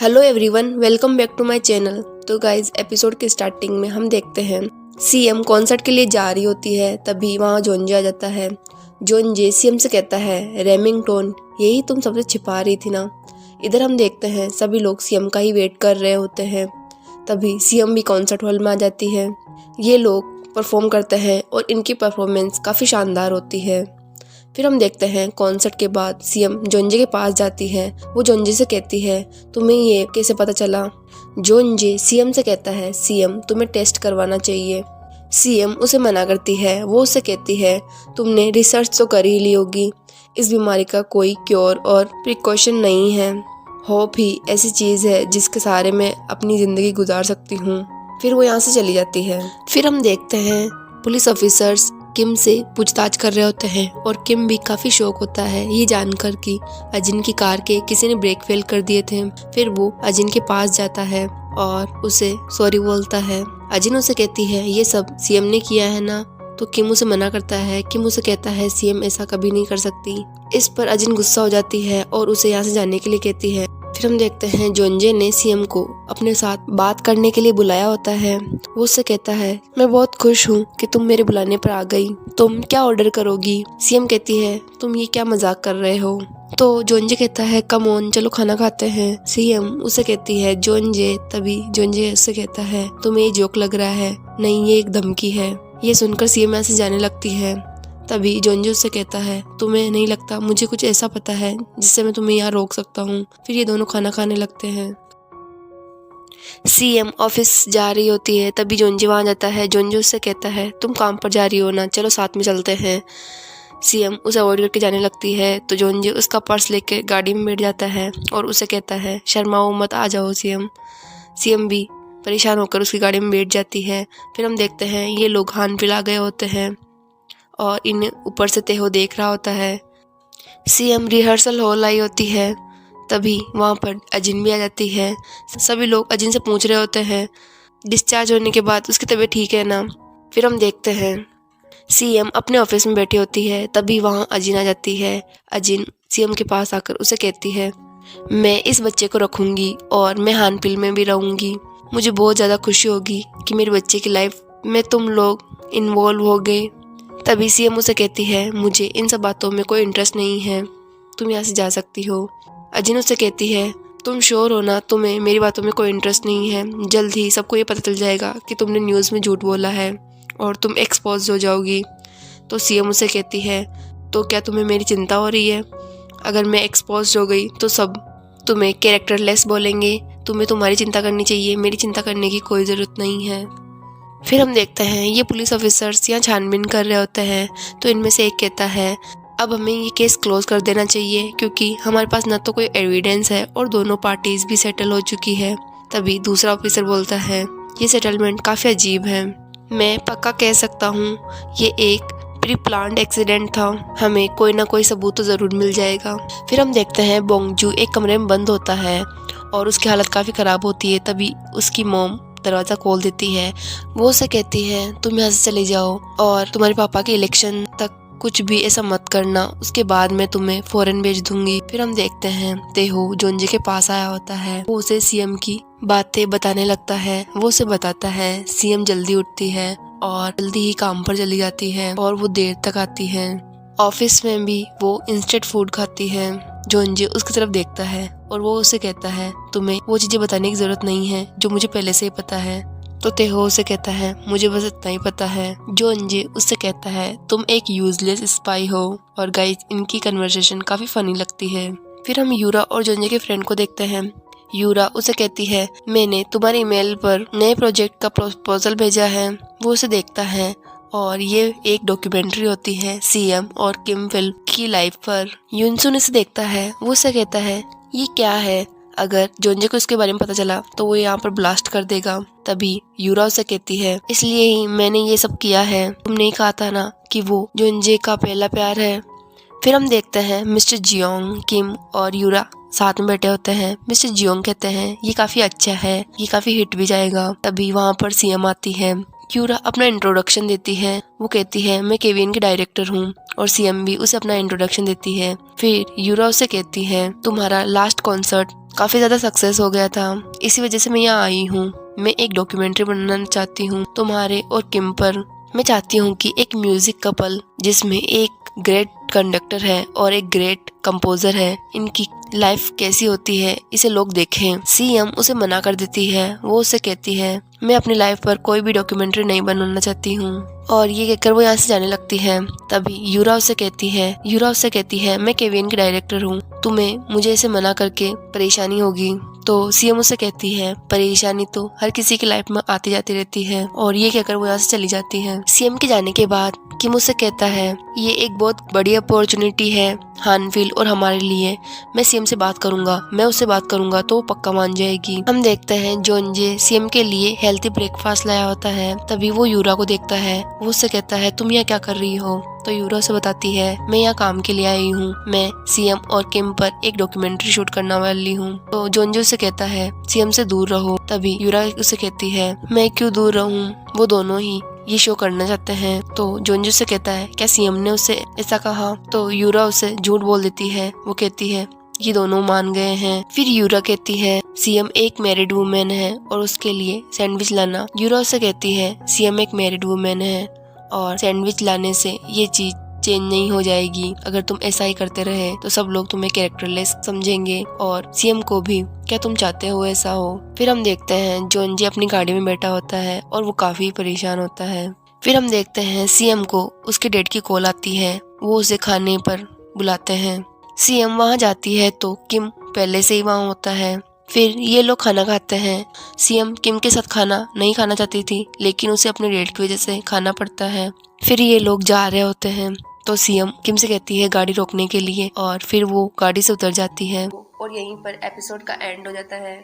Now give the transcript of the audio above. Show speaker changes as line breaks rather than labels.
Hello everyone, welcome back to my channel. तो guys episode के starting में हम देखते हैं सीएम कॉन्सर्ट के लिए जा रही होती है, तभी वहाँ जोंजे आ जाता है। जोंजे सीएम से कहता है, रेमिंगटन यही तुम सबसे छिपा रही थी ना। इधर हम देखते हैं सभी लोग सीएम का ही वेट कर रहे होते हैं। तभी सीएम भी कॉन्सर्ट हॉल में आ जाती है। ये लोग परफॉर्म करते हैं और इनकी परफॉर्मेंस काफ़ी शानदार होती है। फिर हम देखते हैं कॉन्सर्ट के बाद सीएम जोंजे के पास जाती है। वो जोंजे से कहती है, तुम्हें ये कैसे पता चला। जोंजे सीएम से कहता है, सीएम तुम्हें टेस्ट करवाना चाहिए। सीएम उसे मना करती है। वो उसे कहती है, तुमने रिसर्च तो कर ही ली होगी, इस बीमारी का कोई क्योर और प्रिकॉशन नहीं है। होप ही ऐसी चीज़ है जिसके सहारे मैं अपनी ज़िंदगी गुजार सकती हूँ। फिर वो यहाँ से चली जाती है। फिर हम देखते हैं पुलिस ऑफिसर्स किम से पूछताछ कर रहे होते हैं और किम भी काफ़ी शौक होता है ये जानकर कि अजिन की कार के किसी ने ब्रेक फेल कर दिए थे। फिर वो अजिन के पास जाता है और उसे सॉरी बोलता है। अजिन उसे कहती है, ये सब सीएम ने किया है ना। तो किम उसे मना करता है। किम उसे कहता है, सीएम ऐसा कभी नहीं कर सकती। इस पर अजिन गुस्सा हो जाती है और उसे यहाँ से जाने के लिए कहती है। फिर हम देखते हैं जोंजे ने सीएम को अपने साथ बात करने के लिए बुलाया होता है। वो उससे कहता है, मैं बहुत खुश हूँ कि तुम मेरे बुलाने पर आ गई। तुम क्या ऑर्डर करोगी। सीएम कहती है, तुम ये क्या मजाक कर रहे हो। तो जोंजे कहता है, कम ऑन चलो खाना खाते हैं। सीएम उसे कहती है, जोंजे। तभी जोंजे उससे कहता है, तुम्हें ये जोक लग रहा है। नहीं, ये एक धमकी है। ये सुनकर सीएम यहाँ से जाने लगती है। तभी जोंजे उससे कहता है, तुम्हें नहीं लगता मुझे कुछ ऐसा पता है जिससे मैं तुम्हें यहाँ रोक सकता हूँ। फिर ये दोनों खाना खाने लगते हैं। सीएम ऑफिस जा रही होती है, तभी जोंजे वहाँ जाता है। जोंजे उससे कहता है, तुम काम पर जा रही हो ना, चलो साथ में चलते हैं। सीएम उसे अवॉइड करके जाने लगती है। तो जोंजे उसका पर्स लेके गाड़ी में बैठ जाता है और उसे कहता है, शर्माओ मत, आ जाओ सीएम। सीएम भी परेशान होकर उसकी गाड़ी में बैठ जाती है। फिर हम देखते हैं ये लोग हान पिला गए होते हैं और इन्हें ऊपर से तेहो देख रहा होता है। सीएम रिहर्सल हॉल आई होती है, तभी वहाँ पर अजिन भी आ जाती है। सभी लोग अजिन से पूछ रहे होते हैं डिस्चार्ज होने के बाद उसकी तबीयत ठीक है ना। फिर हम देखते हैं सीएम अपने ऑफिस में बैठी होती है, तभी वहाँ अजिन आ जाती है। अजिन सीएम के पास आकर उसे कहती है, मैं इस बच्चे को रखूँगी और मैं हानपिल में भी रहूँगी। मुझे बहुत ज़्यादा खुशी होगी कि मेरे बच्चे की लाइफ में तुम लोग इन्वॉल्व हो गए। तभी सीएम उसे कहती है, मुझे इन सब बातों में कोई इंटरेस्ट नहीं है, तुम यहाँ से जा सकती हो। अजिन उसे कहती है, तुम श्योर हो ना, तुम्हें मेरी बातों में कोई इंटरेस्ट नहीं है। जल्द ही सबको ये पता चल जाएगा कि तुमने न्यूज़ में झूठ बोला है और तुम एक्सपोज हो जाओगी। तो सीएम उसे कहती है, तो क्या तुम्हें मेरी चिंता हो रही है। अगर मैं एक्सपोज हो गई तो सब तुम्हें कैरेक्टरलेस बोलेंगे। तुम्हें तुम्हारी चिंता करनी चाहिए, मेरी चिंता करने की कोई ज़रूरत नहीं है। फिर हम देखते हैं ये पुलिस ऑफिसर्स यहाँ छानबीन कर रहे होते हैं। तो इनमें से एक कहता है, अब हमें ये केस क्लोज कर देना चाहिए क्योंकि हमारे पास ना तो कोई एविडेंस है और दोनों पार्टीज भी सेटल हो चुकी है। तभी दूसरा ऑफिसर बोलता है, ये सेटलमेंट काफ़ी अजीब है। मैं पक्का कह सकता हूँ ये एक प्री प्लान्ड एक्सीडेंट था। हमें कोई ना कोई सबूत तो ज़रूर मिल जाएगा। फिर हम देखते हैं बोंगजू एक कमरे में बंद होता है और उसकी हालत काफ़ी ख़राब होती है। तभी उसकी मॉम दरवाज़ा खोल देती है। वो उसे कहती है, तुम यहाँ से चले जाओ और तुम्हारे पापा के इलेक्शन तक कुछ भी ऐसा मत करना, उसके बाद मैं तुम्हें फॉरेन भेज दूंगी। फिर हम देखते हैं तेहो जोंजे के पास आया होता है। वो उसे सीएम की बातें बताने लगता है। वो उसे बताता है सीएम जल्दी उठती है और जल्दी ही काम पर चली जाती है और वो देर तक आती है। ऑफिस में भी वो इंस्टेंट फूड खाती है। जोंजे उसकी तरफ देखता है और वो उसे कहता है, तुम्हें वो चीजें बताने की जरूरत नहीं है जो मुझे पहले से ही पता है। तो तेहो उसे कहता है, मुझे बस इतना ही पता है। जोंजे उससे कहता है, तुम एक यूजलेस स्पाई हो। और गाइस इनकी कन्वर्सेशन काफी फनी लगती है। फिर हम यूरा और जोंजे के फ्रेंड को देखते हैं। यूरा उसे कहती है, मैंने तुम्हारे ईमेल पर नए प्रोजेक्ट का प्रपोजल भेजा है। वो उसे देखता है और ये एक डॉक्यूमेंट्री होती है सीएम और किम फिल्म की लाइफ पर। यूनसुन इसे देखता है। वो उसे कहता है, ये क्या है। अगर जोंजे को इसके बारे में पता चला तो वो यहाँ पर ब्लास्ट कर देगा। तभी यूरा उसे कहती है, इसलिए ही मैंने ये सब किया है। तुमने ही कहा था ना कि वो जोंजे का पहला प्यार है। फिर हम देखते हैं मिस्टर जियोंग, किम और यूरा साथ में बैठे होते हैं। मिस्टर जियोंग कहते हैं, ये काफी अच्छा है, ये काफी हिट भी जाएगा। तभी वहाँ पर सीएम आती है। यूरा अपना इंट्रोडक्शन देती है। वो कहती है, मैं केविन की डायरेक्टर हूँ और सीएम भी उसे अपना इंट्रोडक्शन देती है। फिर यूरा उसे कहती है, तुम्हारा लास्ट कॉन्सर्ट काफी ज्यादा सक्सेस हो गया था। इसी वजह से मैं यहाँ आई हूँ। मैं एक डॉक्यूमेंट्री बनाना चाहती हूँ तुम्हारे और किम पर। मैं चाहती हूँ कि एक म्यूजिक कपल जिसमें एक ग्रेट कंडक्टर है और एक ग्रेट कंपोजर है, इनकी लाइफ कैसी होती है इसे लोग देखें। सीएम उसे मना कर देती है। वो उसे कहती है मैं अपनी लाइफ पर कोई भी डॉक्यूमेंट्री नहीं बनाना चाहती हूँ, और ये कहकर वो यहाँ से जाने लगती है। तभी यूरा उसे कहती है मैं केवियन की डायरेक्टर हूँ, तुम्हें मुझे इसे मना करके परेशानी होगी। तो सीएम उसे कहती है परेशानी तो हर किसी की लाइफ में आती जाती रहती है, और ये कहकर वो यहाँ से चली जाती है। सीएम के जाने के बाद किम उसे कहता है ये एक बहुत बड़ी अपॉर्चुनिटी है हानफिल और हमारे लिए। मैं सीएम से बात करूंगा तो वो पक्का मान जाएगी। हम देखते हैं जोंजे सीएम के लिए हेल्थी ब्रेकफास्ट लाया होता है। तभी वो यूरा को देखता है। वो उससे कहता है तुम यहाँ क्या कर रही हो? तो यूरा से बताती है मैं यहाँ काम के लिए आई हूँ, मैं सीएम और किम पर एक डॉक्यूमेंट्री शूट करने वाली हूँ। तो जोंजे उसे कहता है सीएम से दूर रहो। तभी यूरा उसे कहती है मैं क्यों दूर रहूँ, वो दोनों ही ये शो करना चाहते हैं। तो जोंजू से कहता है क्या सीएम ने उसे ऐसा कहा? तो यूरा उसे झूठ बोल देती है। वो कहती है ये दोनों मान गए हैं। फिर यूरा कहती है सीएम एक मैरिड वुमेन है और उसके लिए सैंडविच लाना। यूरा उसे कहती है सीएम एक मैरिड वुमेन है और सैंडविच लाने से ये चीज चेंज नहीं हो जाएगी। अगर तुम ऐसा ही करते रहे तो सब लोग तुम्हें कैरेक्टरलेस समझेंगे और सीएम को भी। क्या तुम चाहते हो ऐसा हो? फिर हम देखते हैं जोंजे अपनी गाड़ी में बैठा होता है और वो काफी परेशान होता है। फिर हम देखते हैं सीएम को उसके डैड की कॉल आती है। वो उसे खाने पर बुलाते हैं। सीएम वहाँ जाती है तो किम पहले से ही वहाँ होता है। फिर ये लोग खाना खाते हैं। सीएम किम के साथ खाना नहीं खाना चाहती थी, लेकिन उसे अपने डैड की वजह से खाना पड़ता है। फिर ये लोग जा रहे होते हैं तो सीएम किम से कहती है गाड़ी रोकने के लिए, और फिर वो गाड़ी से उतर जाती है और यहीं पर एपिसोड का एंड हो जाता है।